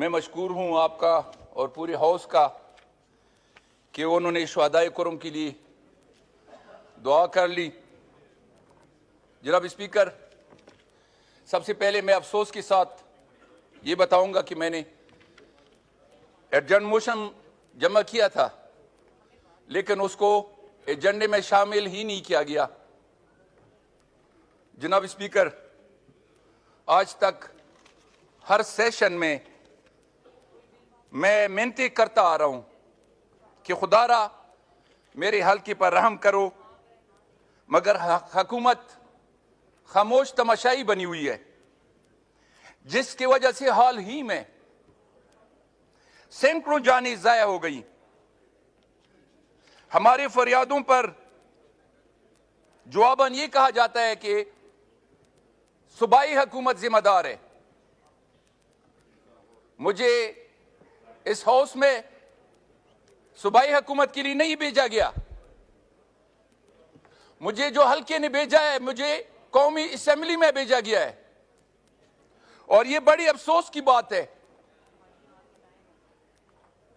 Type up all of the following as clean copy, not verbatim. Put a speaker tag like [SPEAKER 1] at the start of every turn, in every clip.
[SPEAKER 1] मैं मशकूर हूँ आपका और पूरे हाउस का कि उन्होंने शुहदाए कुरम के लिए दुआ कर ली। जनाब स्पीकर, सबसे पहले मैं अफसोस के साथ ये बताऊंगा कि मैंने एडजर्न मोशन जमा किया था, लेकिन उसको एजेंडे में शामिल ही नहीं किया गया। जनाब स्पीकर, आज तक हर सेशन में मैं मिन्नतें करता आ रहा हूं कि खुदारा मेरे हल्के पर रहम करो, मगर हुकूमत खामोश तमाशाई बनी हुई है, जिसकी वजह से हाल ही में सैकड़ों जानें जाया हो गई। हमारे फरियादों पर जवाबन ये कहा जाता है कि सूबाई हुकूमत जिम्मेदार है। मुझे इस हाउस में सूबाई हुकूमत के लिए नहीं भेजा गया, मुझे जो हल्के ने भेजा है, मुझे कौमी असेंबली में भेजा गया है। और ये बड़ी अफसोस की बात है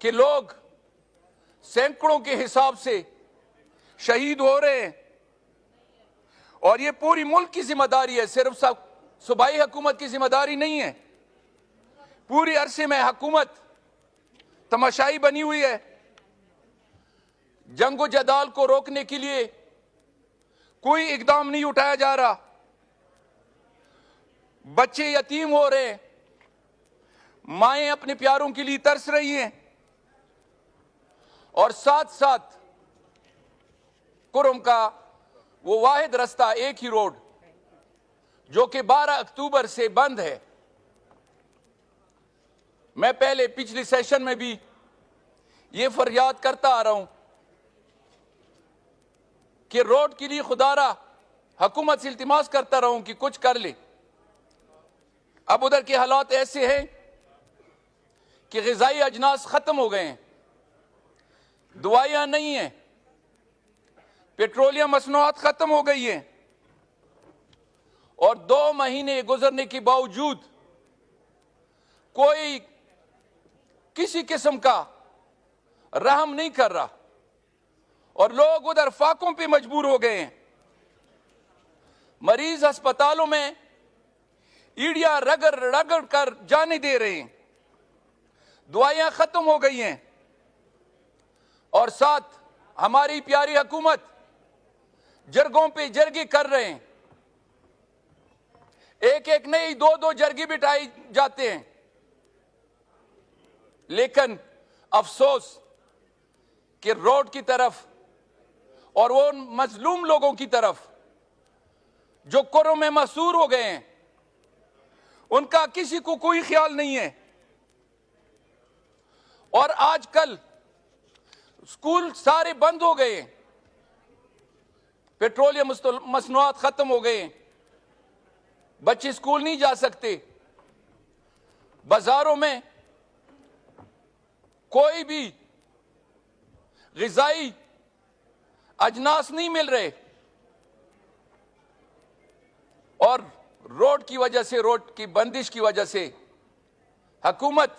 [SPEAKER 1] कि लोग सैकड़ों के हिसाब से शहीद हो रहे हैं, और ये पूरी मुल्क की जिम्मेदारी है, सिर्फ सब सूबाई हुकूमत की जिम्मेदारी नहीं है। पूरी अरसे में हुकूमत तमाशाई बनी हुई है। जंगो जदाल को रोकने के लिए कोई इकदाम नहीं उठाया जा रहा। बच्चे यतीम हो रहे हैं, माएं अपने प्यारों के लिए तरस रही हैं, और साथ साथ कुरम का वो वाहिद रास्ता, एक ही रोड, जो कि 12 अक्टूबर से बंद है। मैं पहले पिछले सेशन में भी ये फरियाद करता आ रहा हूं कि रोड के लिए खुदारा हुकूमत से इल्तिमास करता रहा हूं कि कुछ कर ले। अब उधर के हालात ऐसे हैं कि ग़िज़ाई अजनास खत्म हो गए हैं, दवाइयां नहीं हैं, पेट्रोलियम मसनूआत खत्म हो गई हैं, और 2 महीने गुजरने के बावजूद कोई किसी किस्म का रहम नहीं कर रहा, और लोग उधर फाकों पे मजबूर हो गए हैं। मरीज अस्पतालों में ईड़ियां रगड़ रगड़ कर जाने दे रहे हैं, दवाइयां खत्म हो गई हैं, और साथ हमारी प्यारी हुकूमत जरगों पे जरगे कर रहे हैं। एक एक नहीं, 2-2 जरगे बिठाए जाते हैं। लेकिन अफसोस कि रोड की तरफ और वो मजलूम लोगों की तरफ जो कुर्रों में मसूर हो गए हैं, उनका किसी को कोई ख्याल नहीं है। और आजकल स्कूल सारे बंद हो गए, पेट्रोलियम मसनूआत खत्म हो गए, बच्चे स्कूल नहीं जा सकते, बाजारों में कोई भी ग़िज़ाई अजनास नहीं मिल रहे, और रोड की वजह से, रोड की बंदिश की वजह से हुकूमत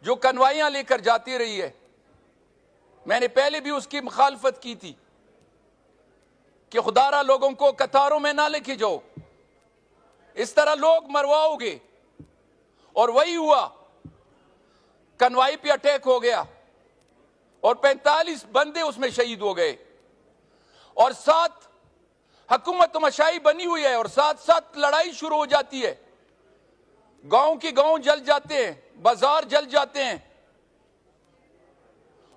[SPEAKER 1] जो कन्वाइयां लेकर जाती रही है, मैंने पहले भी उसकी मुखालफत की थी कि खुदारा लोगों को कतारों में ना लेके जाओ, इस तरह लोग मरवाओगे। और वही हुआ, कन्वाई पे अटैक हो गया और 45 बंदे उसमें शहीद हो गए, और साथ हुकूमत तमाशाई बनी हुई है, और साथ साथ लड़ाई शुरू हो जाती है। गांव के गांव जल जाते हैं, बाजार जल जाते हैं,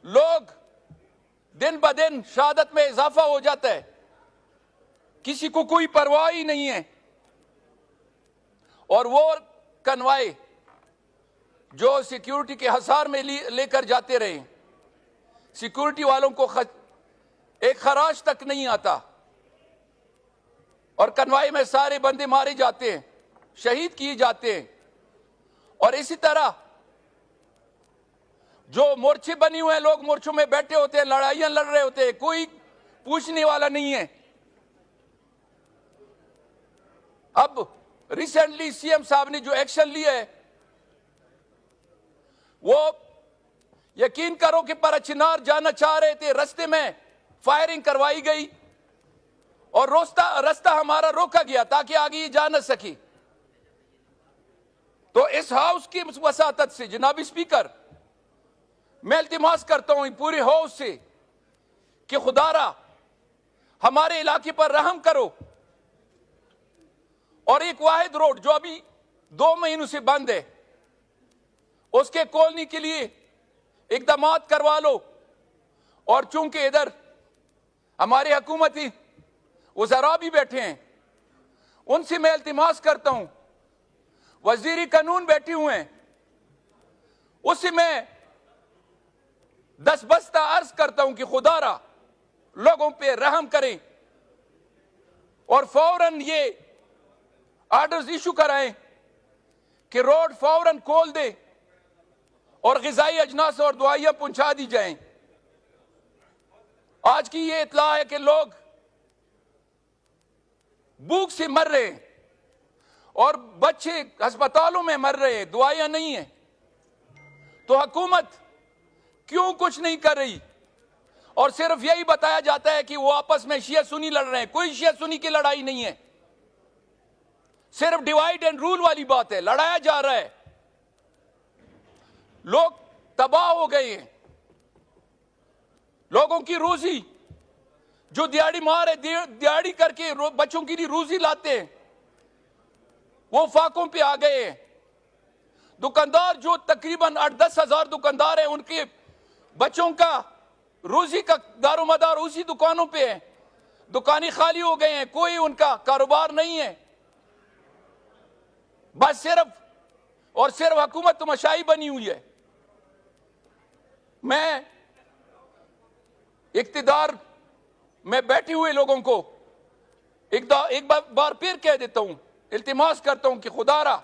[SPEAKER 1] लोग दिन ब दिन शहादत में इजाफा हो जाता है, किसी को कोई परवाह ही नहीं है। और वो कन्वाई जो सिक्योरिटी के हसार में लेकर जाते रहे, सिक्योरिटी वालों को एक खराज तक नहीं आता, और कन्वाई में सारे बंदे मारे जाते हैं, शहीद किए जाते हैं। और इसी तरह जो मोर्चे बनी हुए हैं, लोग मोर्चों में बैठे होते हैं, लड़ाइयां लड़ रहे होते हैं, कोई पूछने वाला नहीं है। अब रिसेंटली सीएम साहब ने जो एक्शन लिया है वो यकीन करो कि परचिनार जाना चाह रहे थे, रास्ते में फायरिंग करवाई गई और रास्ता हमारा रोका गया ताकि आगे ये जा न सकी। तो इस हाउस की वसातत से जनाब स्पीकर, मैं इल्तिमास करता हूं पूरे हाउस से कि खुदारा हमारे इलाके पर रहम करो और एक वाहिद रोड जो अभी 2 महीनों से बंद है उसके खोलने के लिए इकदाम करवा लो। और चूंकि इधर हमारे हुकूमती वज़रा भी बैठे हैं, उनसे मैं इल्तिमास करता हूं, वजीर कानून बैठे हुए हैं, उससे मैं दस्तबस्ता अर्ज करता हूं कि खुदारा लोगों पे रहम करें और फौरन ये ऑर्डर्स इशू कराएं कि रोड फौरन खोल दे और ग़िज़ाई अजनास और दवाइयां पहुंचा दी जाएं। आज की ये इत्तला है कि लोग भूख से मर रहे हैं और बच्चे अस्पतालों में मर रहे हैं, दवाइयां नहीं है। तो हुकूमत क्यों कुछ नहीं कर रही और सिर्फ यही बताया जाता है कि वो आपस में शिया सुन्नी लड़ रहे हैं। कोई शिया सुन्नी की लड़ाई नहीं है, सिर्फ डिवाइड एंड रूल वाली बात है, लड़ाया जा रहा है। लोग तबाह हो गए हैं, लोगों की रोजी जो दिहाड़ी मार है, दिहाड़ी करके बच्चों की रोजी लाते हैं, वो फाकों पे आ गए हैं। दुकानदार जो तकरीबन 8-10 हजार दुकानदार हैं, उनके बच्चों का रोजी का दारोमदार उसी दुकानों पे है। दुकानें खाली हो गए हैं, कोई उनका कारोबार नहीं है। बस सिर्फ और सिर्फ हुकूमत तमाशाई बनी हुई है। मैं इक्तिदार में बैठे हुए लोगों को एक बार फिर कह देता हूं, इल्तिमास करता हूं कि खुदारा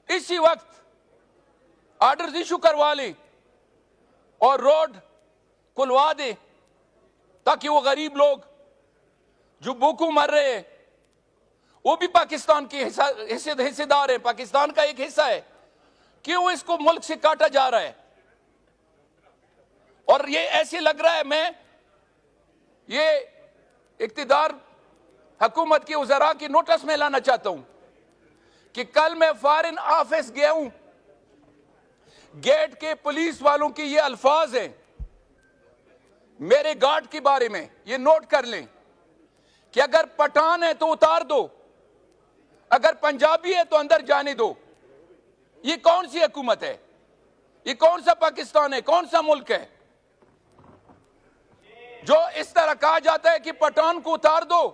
[SPEAKER 1] इसी वक्त ऑर्डर्स इशू करवा ले और रोड खुलवा दे ताकि वो गरीब लोग जो भूखों मर रहे हैं, वो भी पाकिस्तान के हिस्सेदार है, पाकिस्तान का एक हिस्सा है। क्यों इसको मुल्क से काटा जा रहा है? और ये ऐसे लग रहा है, मैं ये इक्तिदार हुकूमत के वज़रा की नोटिस में लाना चाहता हूं कि कल मैं फॉरेन ऑफिस गया हूं, गेट के पुलिस वालों के ये अल्फाज हैं मेरे गार्ड के बारे में, ये नोट कर लें कि अगर पठान है तो उतार दो, अगर पंजाबी है तो अंदर जाने दो। ये कौन सी हुकूमत है? ये कौन सा पाकिस्तान है? कौन सा मुल्क है जो इस तरह कहा जाता है कि पठान को उतार दो?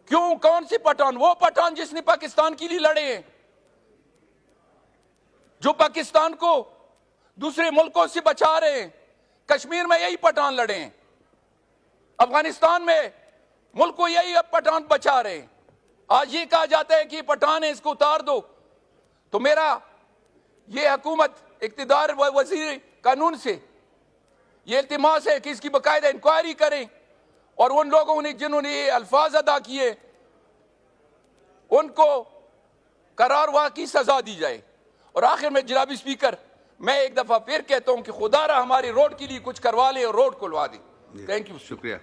[SPEAKER 1] क्यों? कौन सी पठान? वो पठान जिसने पाकिस्तान के लिए लड़े हैं, जो पाकिस्तान को दूसरे मुल्कों से बचा रहे हैं। कश्मीर में यही पठान लड़े हैं, अफगानिस्तान में मुल्क को यही अब पठान बचा रहे हैं। आज ये कहा जाता है कि पठान है, इसको उतार दो। तो मेरा ये हुकूमत इक्तिदार वजीर कानून से ये इल्तिमास है कि इसकी बाकायदा इंक्वायरी करें और उन लोगों ने जिन्होंने ये अल्फाज अदा किए उनको करारवा की सजा दी जाए। और आखिर में जनाब स्पीकर, मैं एक दफा फिर कहता हूं कि खुदारा हमारे रोड के लिए कुछ करवा ले और रोड खुलवा दे। Thank you.
[SPEAKER 2] शुक्रिया।